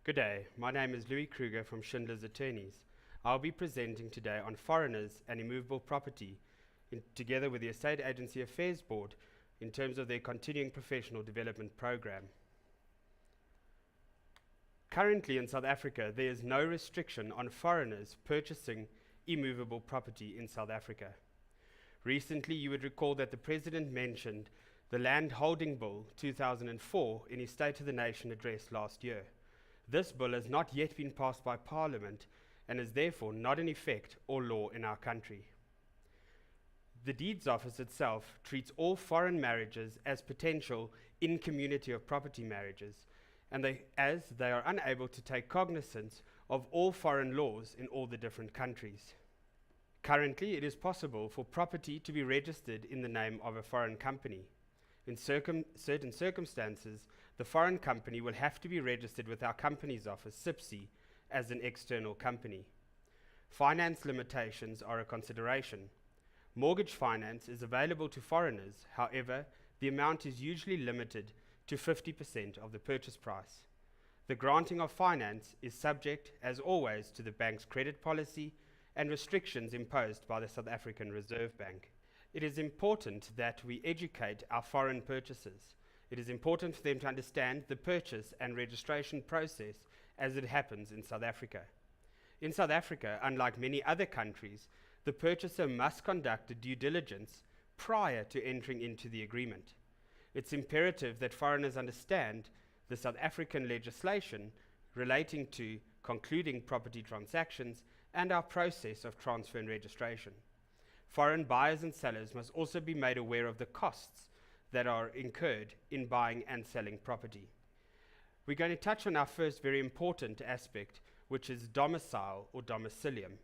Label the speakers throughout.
Speaker 1: Good day, my name is Louis Kruger from Schindler's Attorneys. I'll be presenting today on foreigners and immovable property, together with the Estate Agency Affairs Board, in terms of their continuing professional development program. Currently in South Africa, there is no restriction on foreigners purchasing immovable property in South Africa. Recently, you would recall that the President mentioned the Land Holding Bill 2004 in his State of the Nation address last year. This bill has not yet been passed by Parliament and is therefore not in effect or law in our country. The Deeds Office itself treats all foreign marriages as potential in-community of property marriages, and they are unable to take cognizance of all foreign laws in all the different countries. Currently, it is possible for property to be registered in the name of a foreign company. In certain circumstances, the foreign company will have to be registered with our Companies Office, SIPSI, as an external company. Finance limitations are a consideration. Mortgage finance is available to foreigners, however, the amount is usually limited to 50% of the purchase price. The granting of finance is subject, as always, to the bank's credit policy and restrictions imposed by the South African Reserve Bank. It is important that we educate our foreign purchasers. It is important for them to understand the purchase and registration process as it happens in South Africa. In South Africa, unlike many other countries, the purchaser must conduct a due diligence prior to entering into the agreement. It's imperative that foreigners understand the South African legislation relating to concluding property transactions and our process of transfer and registration. Foreign buyers and sellers must also be made aware of the costs that are incurred in buying and selling property. We're going to touch on our first very important aspect, which is domicile or domicilium.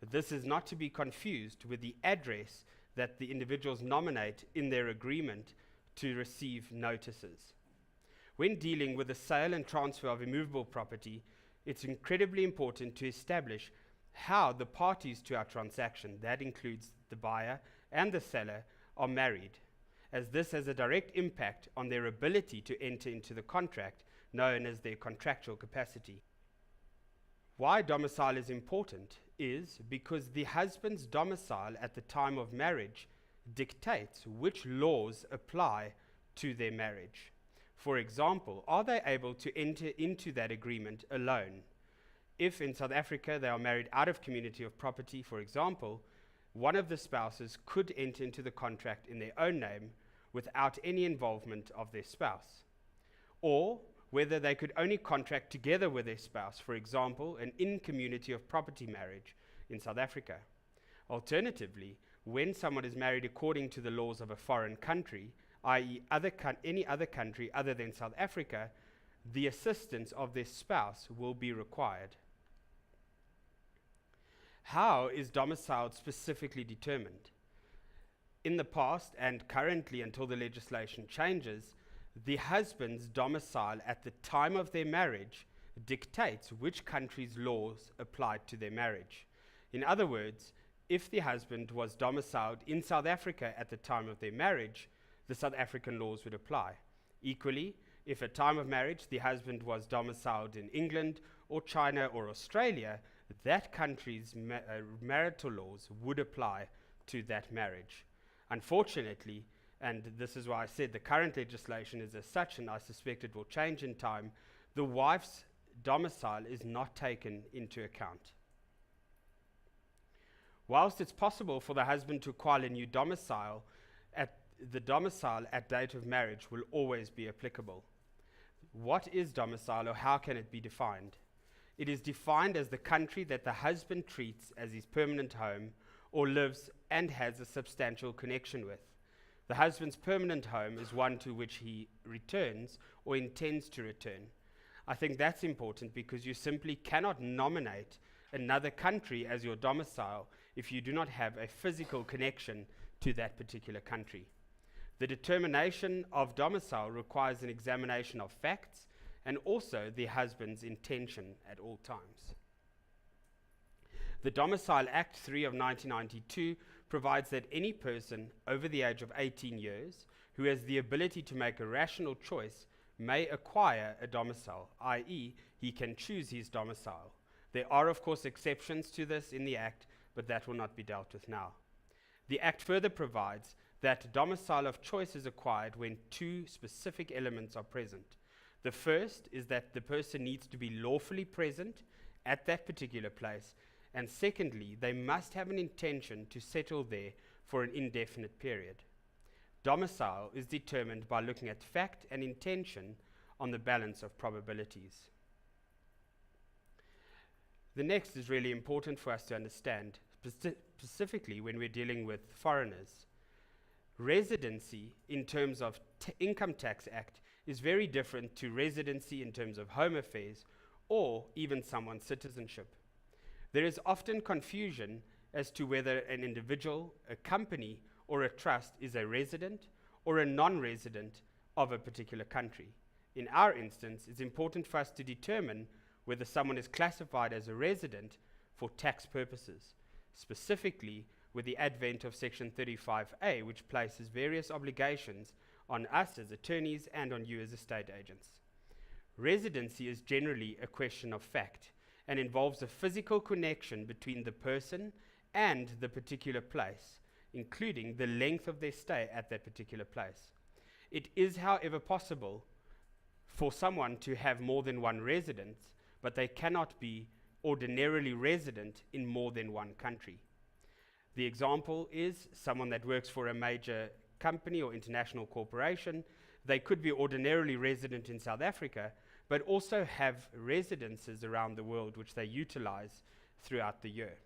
Speaker 1: This is not to be confused with the address that the individuals nominate in their agreement to receive notices. When dealing with the sale and transfer of immovable property, it's incredibly important to establish how the parties to our transaction, that includes the buyer and the seller, are married, as this has a direct impact on their ability to enter into the contract known as their contractual capacity. Why domicile is important is because the husband's domicile at the time of marriage dictates which laws apply to their marriage. For example, are they able to enter into that agreement alone? If in South Africa they are married out of community of property, for example, one of the spouses could enter into the contract in their own name without any involvement of their spouse. Or whether they could only contract together with their spouse, for example, an in-community of property marriage in South Africa. Alternatively, when someone is married according to the laws of a foreign country, i.e. any other country other than South Africa, the assistance of their spouse will be required. How is domicile specifically determined? In the past and currently until the legislation changes, the husband's domicile at the time of their marriage dictates which country's laws applied to their marriage. In other words, if the husband was domiciled in South Africa at the time of their marriage, the South African laws would apply. Equally, if at time of marriage the husband was domiciled in England or China or Australia, that country's marital laws would apply to that marriage. Unfortunately, and this is why I said the current legislation is as such, and I suspect it will change in time, the wife's domicile is not taken into account. Whilst it's possible for the husband to acquire a new domicile, the domicile at date of marriage will always be applicable. What is domicile, or how can it be defined? It is defined as the country that the husband treats as his permanent home or lives and has a substantial connection with. The husband's permanent home is one to which he returns or intends to return. I think that's important because you simply cannot nominate another country as your domicile if you do not have a physical connection to that particular country. The determination of domicile requires an examination of facts and also the husband's intention at all times. The Domicile Act 3 of 1992 provides that any person over the age of 18 years who has the ability to make a rational choice may acquire a domicile, i.e., he can choose his domicile. There are, of course, exceptions to this in the Act, but that will not be dealt with now. The Act further provides that domicile of choice is acquired when two specific elements are present. The first is that the person needs to be lawfully present at that particular place, and secondly, they must have an intention to settle there for an indefinite period. Domicile is determined by looking at fact and intention on the balance of probabilities. The next is really important for us to understand, specifically when we're dealing with foreigners. Residency in terms of Income Tax Act is very different to residency in terms of home affairs or even someone's citizenship. There is often confusion as to whether an individual, a company, or a trust is a resident or a non-resident of a particular country. In our instance, it's important for us to determine whether someone is classified as a resident for tax purposes, specifically with the advent of Section 35A, which places various obligations on us as attorneys and on you as estate agents. Residency is generally a question of fact and involves a physical connection between the person and the particular place, including the length of their stay at that particular place. It is, however, possible for someone to have more than one residence, but they cannot be ordinarily resident in more than one country. The example is someone that works for a major company or international corporation. They could be ordinarily resident in South Africa, but also have residences around the world which they utilize throughout the year.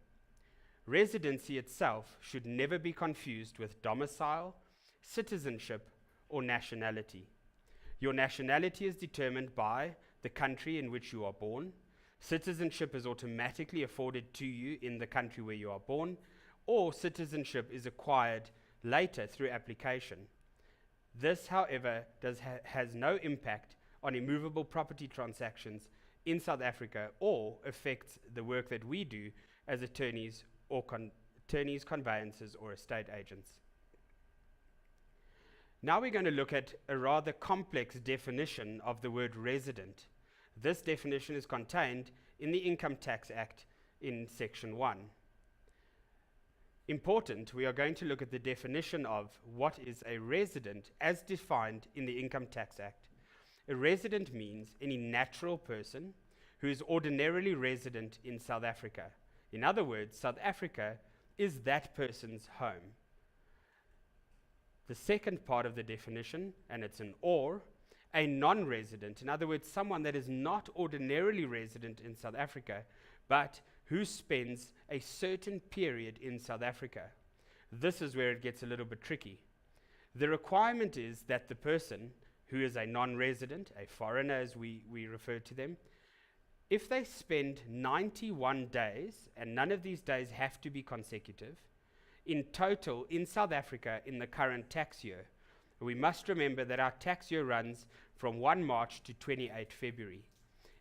Speaker 1: Residency itself should never be confused with domicile, citizenship, or nationality. Your nationality is determined by the country in which you are born. Citizenship is automatically afforded to you in the country where you are born, or citizenship is acquired later through application. This, however, has no impact on immovable property transactions in South Africa or affects the work that we do as attorneys or attorneys, conveyancers, or estate agents. Now we're going to look at a rather complex definition of the word resident. This definition is contained in the Income Tax Act in Section 1. Important, we are going to look at the definition of what is a resident as defined in the Income Tax Act. A resident means any natural person who is ordinarily resident in South Africa. In other words, South Africa is that person's home. The second part of the definition, and it's an or, a non-resident, in other words, someone that is not ordinarily resident in South Africa, but who spends a certain period in South Africa. This is where it gets a little bit tricky. The requirement is that the person who is a non-resident, a foreigner as we refer to them, if they spend 91 days, and none of these days have to be consecutive, in total in South Africa in the current tax year. We must remember that our tax year runs from 1 March to 28 February.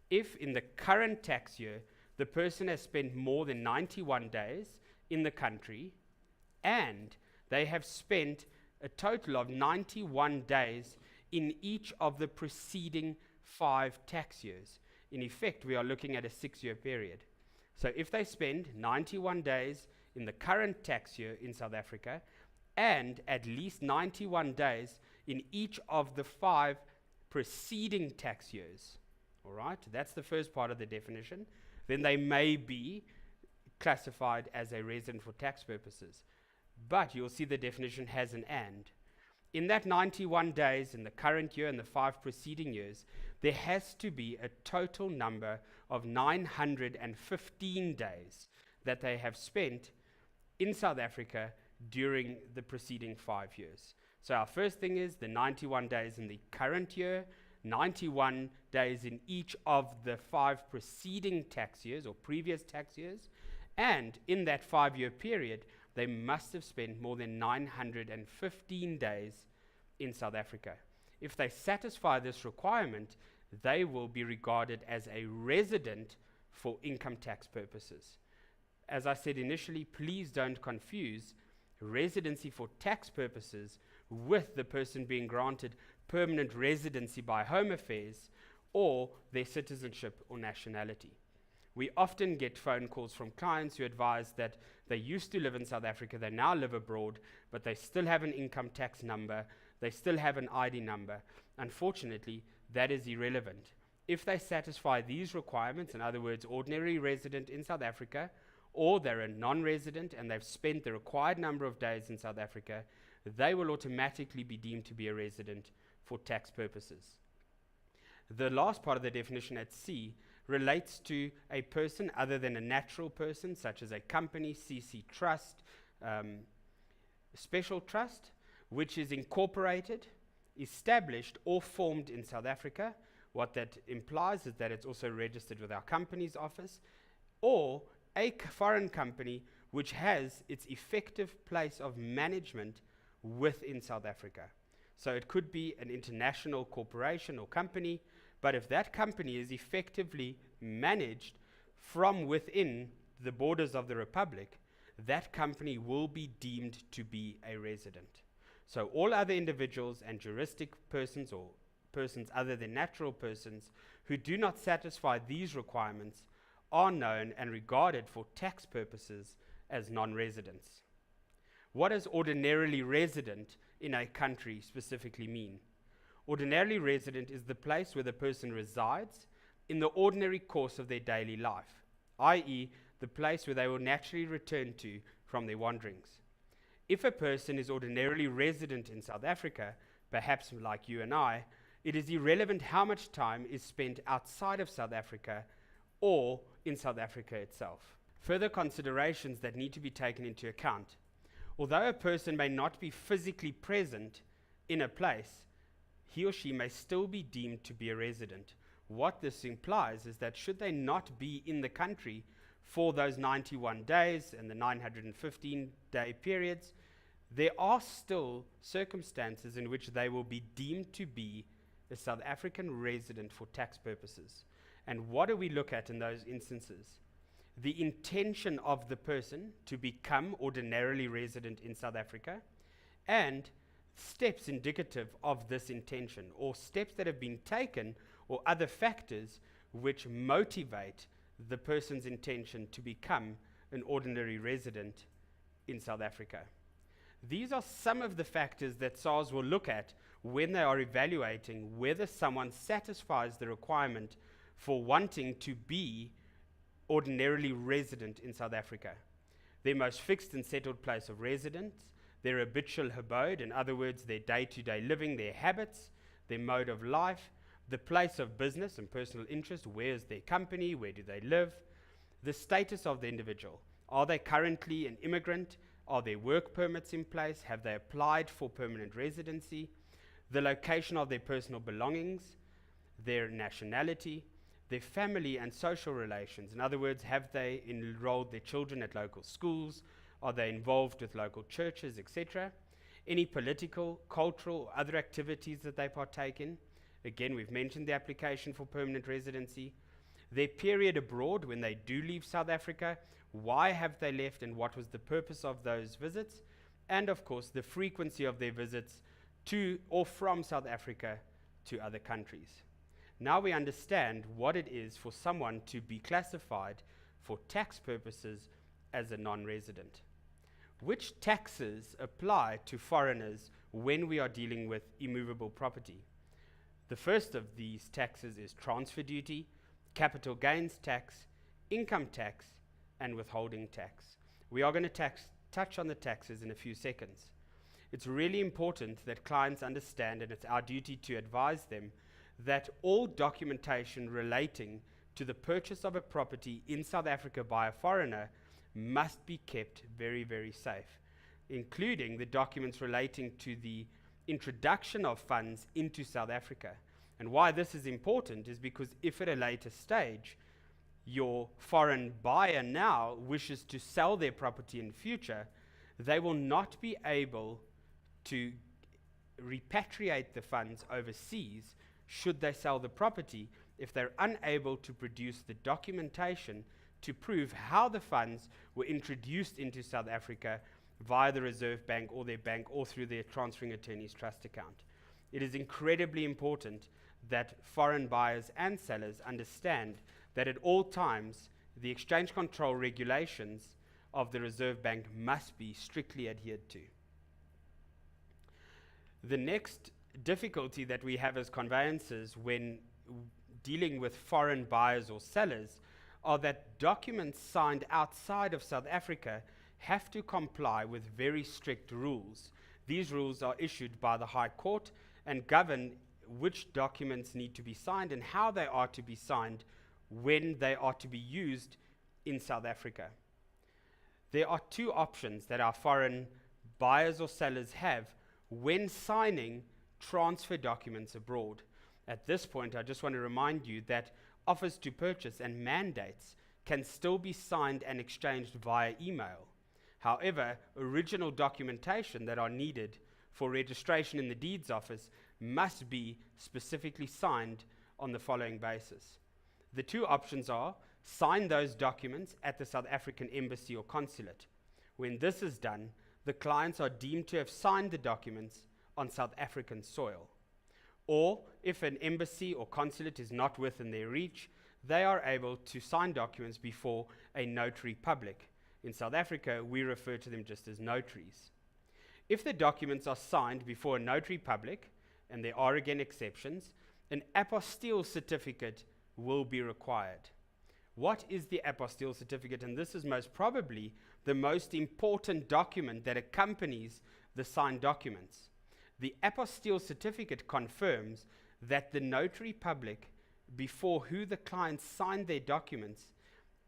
Speaker 1: If in the current tax year the person has spent more than 91 days in the country and they have spent a total of 91 days in each of the preceding 5 tax years. In effect, we are looking at a 6-year period. So if they spend 91 days in the current tax year in South Africa and at least 91 days in each of the 5 preceding tax years, all right, that's the first part of the definition, then they may be classified as a resident for tax purposes. But you'll see the definition has an and. In that 91 days in the current year and the 5 preceding years, there has to be a total number of 915 days that they have spent in South Africa during the preceding 5 years. So our first thing is the 91 days in the current year, 91 days in each of the 5 preceding tax years or previous tax years, and in that 5-year period, they must have spent more than 915 days in South Africa. If they satisfy this requirement, they will be regarded as a resident for income tax purposes. As I said initially, please don't confuse residency for tax purposes with the person being granted permanent residency by Home Affairs or their citizenship or nationality. We often get phone calls from clients who advise that they used to live in South Africa, they now live abroad, but they still have an income tax number, they still have an ID number. Unfortunately, that is irrelevant. If they satisfy these requirements, in other words, ordinary resident in South Africa, or they're a non-resident and they've spent the required number of days in South Africa, they will automatically be deemed to be a resident for tax purposes. The last part of the definition at C relates to a person other than a natural person, such as a company, CC trust, special trust, which is incorporated, established, or formed in South Africa. What that implies is that it's also registered with our Companies Office, or a foreign company which has its effective place of management within South Africa. So it could be an international corporation or company, but if that company is effectively managed from within the borders of the Republic, that company will be deemed to be a resident. So all other individuals and juristic persons or persons other than natural persons who do not satisfy these requirements are known and regarded for tax purposes as non-residents. What does ordinarily resident in a country specifically mean? Ordinarily resident is the place where the person resides in the ordinary course of their daily life, i.e., the place where they will naturally return to from their wanderings. If a person is ordinarily resident in South Africa, perhaps like you and I, it is irrelevant how much time is spent outside of South Africa or in South Africa itself. Further considerations that need to be taken into account. Although a person may not be physically present in a place, he or she may still be deemed to be a resident. What this implies is that should they not be in the country for those 91 days and the 915-day periods, there are still circumstances in which they will be deemed to be a South African resident for tax purposes. And what do we look at in those instances? The intention of the person to become ordinarily resident in South Africa, and steps indicative of this intention, or steps that have been taken, or other factors which motivate the person's intention to become an ordinary resident in South Africa. These are some of the factors that SARS will look at when they are evaluating whether someone satisfies the requirement for wanting to be ordinarily resident in South Africa. Their most fixed and settled place of residence, their habitual abode, in other words, their day-to-day living, their habits, their mode of life, the place of business and personal interest, where is their company, where do they live, the status of the individual. Are they currently an immigrant? Are there work permits in place? Have they applied for permanent residency? The location of their personal belongings, their nationality, their family and social relations. In other words, have they enrolled their children at local schools? Are they involved with local churches, etc.? Any political, cultural, or other activities that they partake in. Again, we've mentioned the application for permanent residency. Their period abroad when they do leave South Africa. Why have they left and what was the purpose of those visits? And of course, the frequency of their visits to or from South Africa to other countries. Now we understand what it is for someone to be classified for tax purposes as a non-resident. Which taxes apply to foreigners when we are dealing with immovable property? The first of these taxes is transfer duty, capital gains tax, income tax, and withholding tax. We are going to touch on the taxes in a few seconds. It's really important that clients understand, and it's our duty to advise them, that all documentation relating to the purchase of a property in South Africa by a foreigner must be kept very, very safe, including the documents relating to the introduction of funds into South Africa. And why this is important is because if at a later stage your foreign buyer now wishes to sell their property in future, they will not be able to repatriate the funds overseas should they sell the property if they're unable to produce the documentation to prove how the funds were introduced into South Africa via the Reserve Bank or their bank or through their transferring attorney's trust account. It is incredibly important that foreign buyers and sellers understand that at all times the exchange control regulations of the Reserve Bank must be strictly adhered to. The next difficulty that we have as conveyancers when dealing with foreign buyers or sellers are that documents signed outside of South Africa have to comply with very strict rules. These rules are issued by the High Court and govern which documents need to be signed and how they are to be signed when they are to be used in South Africa. There are two options that our foreign buyers or sellers have when signing transfer documents abroad. At this point, I just want to remind you that offers to purchase and mandates can still be signed and exchanged via email. However, original documentation that are needed for registration in the deeds office must be specifically signed on the following basis. The two options are: sign those documents at the South African embassy or consulate. When this is done, the clients are deemed to have signed the documents on South African soil. Or, if an embassy or consulate is not within their reach, they are able to sign documents before a notary public. In South Africa, we refer to them just as notaries. If the documents are signed before a notary public, and there are again exceptions, an apostille certificate will be required. What is the apostille certificate? And this is most probably the most important document that accompanies the signed documents. The apostille certificate confirms that the notary public, before who the client signed their documents,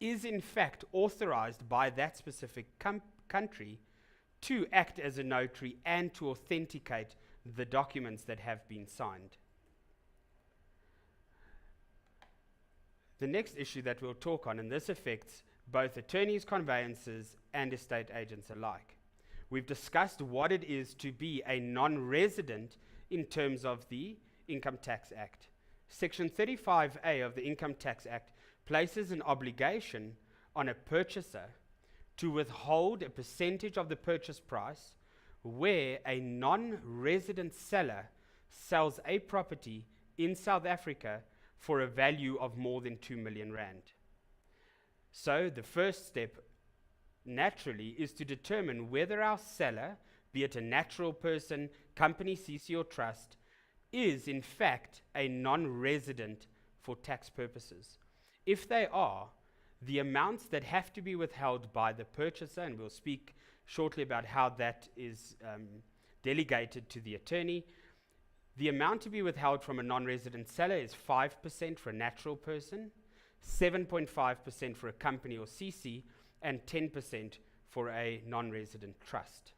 Speaker 1: is in fact authorized by that specific country to act as a notary and to authenticate the documents that have been signed. The next issue that we'll talk on, and this affects both attorneys, conveyancers, and estate agents alike. We've discussed what it is to be a non-resident in terms of the Income Tax Act. Section 35A of the Income Tax Act places an obligation on a purchaser to withhold a percentage of the purchase price where a non-resident seller sells a property in South Africa for a value of more than 2 million rand. So the first step, naturally, is to determine whether our seller, be it a natural person, company, CC or trust, is in fact a non-resident for tax purposes. If they are, the amounts that have to be withheld by the purchaser, and we'll speak shortly about how that is delegated to the attorney. The amount to be withheld from a non-resident seller is 5% for a natural person, 7.5% for a company or CC, and 10% for a non-resident trust.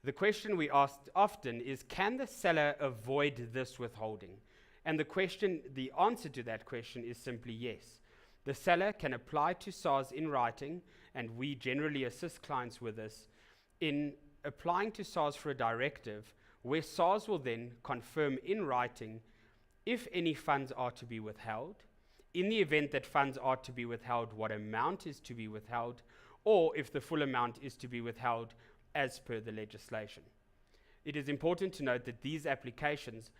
Speaker 1: The question we asked often is, can the seller avoid this withholding? And the answer to that question is simply yes. The seller can apply to SARS in writing, and we generally assist clients with this, in applying to SARS for a directive, where SARS will then confirm in writing if any funds are to be withheld, in the event that funds are to be withheld, what amount is to be withheld, or if the full amount is to be withheld as per the legislation. It is important to note that these applications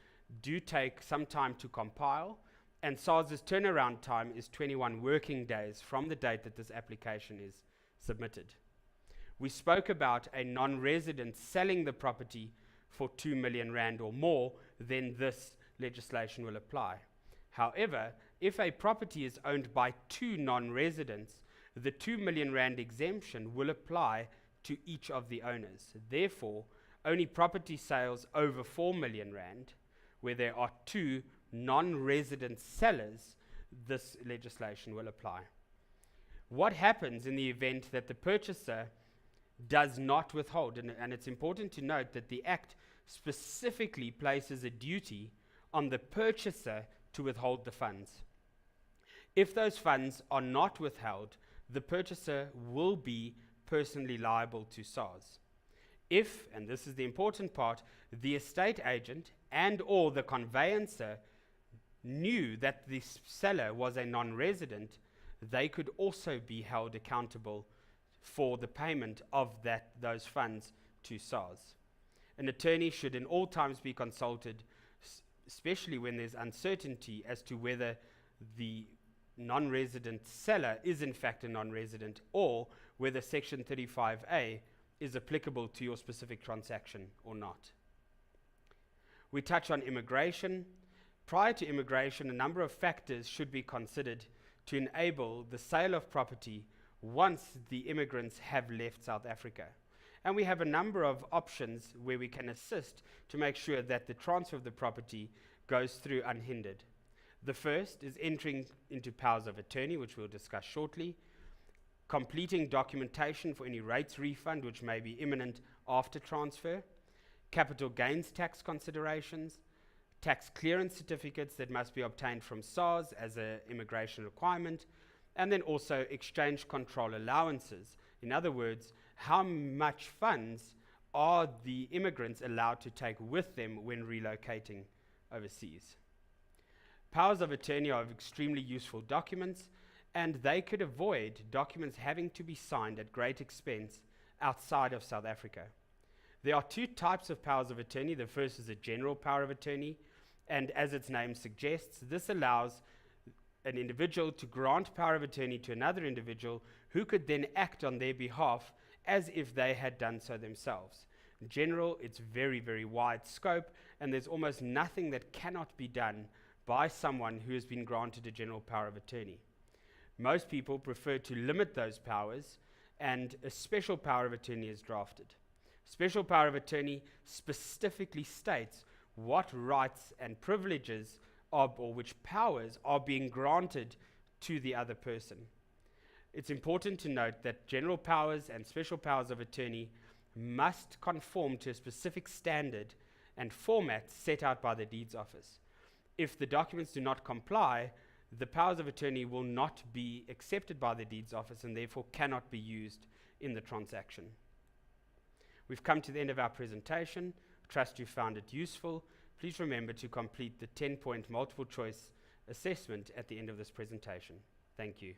Speaker 1: do take some time to compile, and SARS's turnaround time is 21 working days from the date that this application is submitted. We spoke about a non-resident selling the property for 2 million rand or more, then this legislation will apply. However, if a property is owned by two non-residents, the 2 million rand exemption will apply to each of the owners. Therefore, only property sales over 4 million rand, where there are two non-resident sellers, this legislation will apply. What happens in the event that the purchaser does not withhold? And it's important to note that the Act specifically places a duty on the purchaser to withhold the funds. If those funds are not withheld, the purchaser will be personally liable to SARS. If, and this is the important part, the estate agent and or the conveyancer knew that the seller was a non-resident, they could also be held accountable for the payment of those funds to SARS. An attorney should in all times be consulted, especially when there's uncertainty as to whether the non-resident seller is in fact a non-resident, or whether Section 35A is applicable to your specific transaction or not. We touch on immigration. Prior to immigration, a number of factors should be considered to enable the sale of property once the immigrants have left South Africa. And we have a number of options where we can assist to make sure that the transfer of the property goes through unhindered. The first is entering into powers of attorney, which we'll discuss shortly, completing documentation for any rates refund which may be imminent after transfer, capital gains tax considerations, tax clearance certificates that must be obtained from SARS as an immigration requirement, and then also exchange control allowances. In other words, how much funds are the immigrants allowed to take with them when relocating overseas. Powers of attorney are extremely useful documents, and they could avoid documents having to be signed at great expense outside of South Africa. There are two types of powers of attorney. The first is a general power of attorney, and as its name suggests, this allows an individual to grant power of attorney to another individual who could then act on their behalf as if they had done so themselves. In general, it's very, very wide scope, and there's almost nothing that cannot be done by someone who has been granted a general power of attorney. Most people prefer to limit those powers, and a special power of attorney is drafted. Special power of attorney specifically states what rights and privileges or which powers are being granted to the other person. It's important to note that general powers and special powers of attorney must conform to a specific standard and format set out by the deeds office. If the documents do not comply, the powers of attorney will not be accepted by the deeds office and therefore cannot be used in the transaction. We've come to the end of our presentation. Trust you found it useful. Please remember to complete the 10-point multiple choice assessment at the end of this presentation. Thank you.